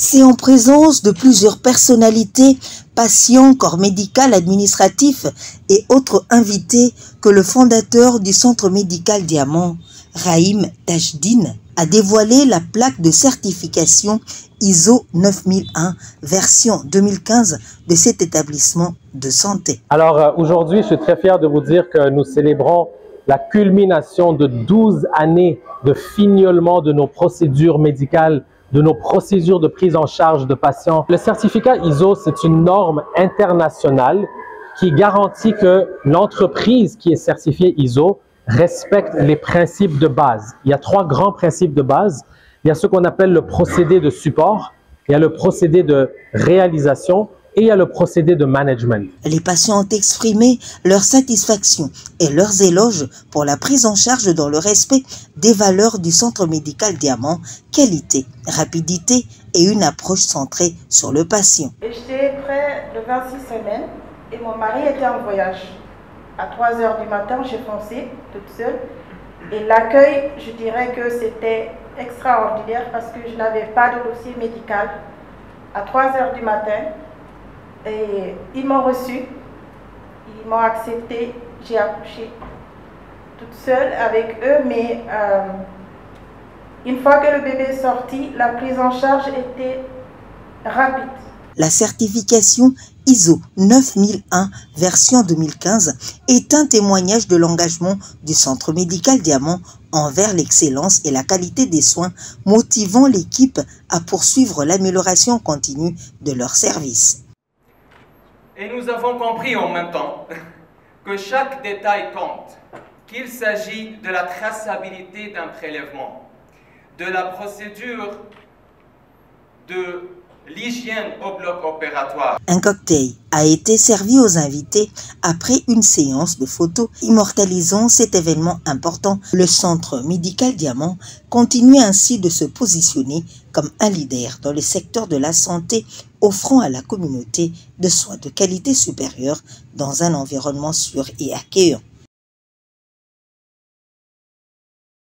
C'est en présence de plusieurs personnalités, patients, corps médical, administratif et autres invités que le fondateur du Centre médical Diamant, Rahim Tajdine, a dévoilé la plaque de certification ISO 9001 version 2015 de cet établissement de santé. Alors aujourd'hui, je suis très fier de vous dire que nous célébrons la culmination de 12 années de fignolement de nos procédures médicales, de nos procédures de prise en charge de patients. Le certificat ISO, c'est une norme internationale qui garantit que l'entreprise qui est certifiée ISO respecte les principes de base. Il y a 3 grands principes de base. Il y a ce qu'on appelle le procédé de support, il y a le procédé de réalisation et il y a le procédé de management. Les patients ont exprimé leur satisfaction et leurs éloges pour la prise en charge dans le respect des valeurs du Centre médical Diamant, qualité, rapidité et une approche centrée sur le patient. J'étais près de 26 semaines et mon mari était en voyage. À 3 h du matin, j'ai foncé toute seule et l'accueil, je dirais que c'était extraordinaire parce que je n'avais pas de dossier médical. À 3 h du matin, et ils m'ont reçu, ils m'ont accepté, j'ai accouché toute seule avec eux, mais une fois que le bébé est sorti, la prise en charge était rapide. La certification ISO 9001 version 2015 est un témoignage de l'engagement du Centre médical Diamant envers l'excellence et la qualité des soins, motivant l'équipe à poursuivre l'amélioration continue de leurs services. Et nous avons compris en même temps que chaque détail compte, qu'il s'agit de la traçabilité d'un prélèvement, de la procédure de l'hygiène au bloc opératoire. Un cocktail a été servi aux invités après une séance de photos immortalisant cet événement important. Le Centre médical Diamant continue ainsi de se positionner comme un leader dans le secteur de la santé, offrant à la communauté des soins de qualité supérieure dans un environnement sûr et accueillant.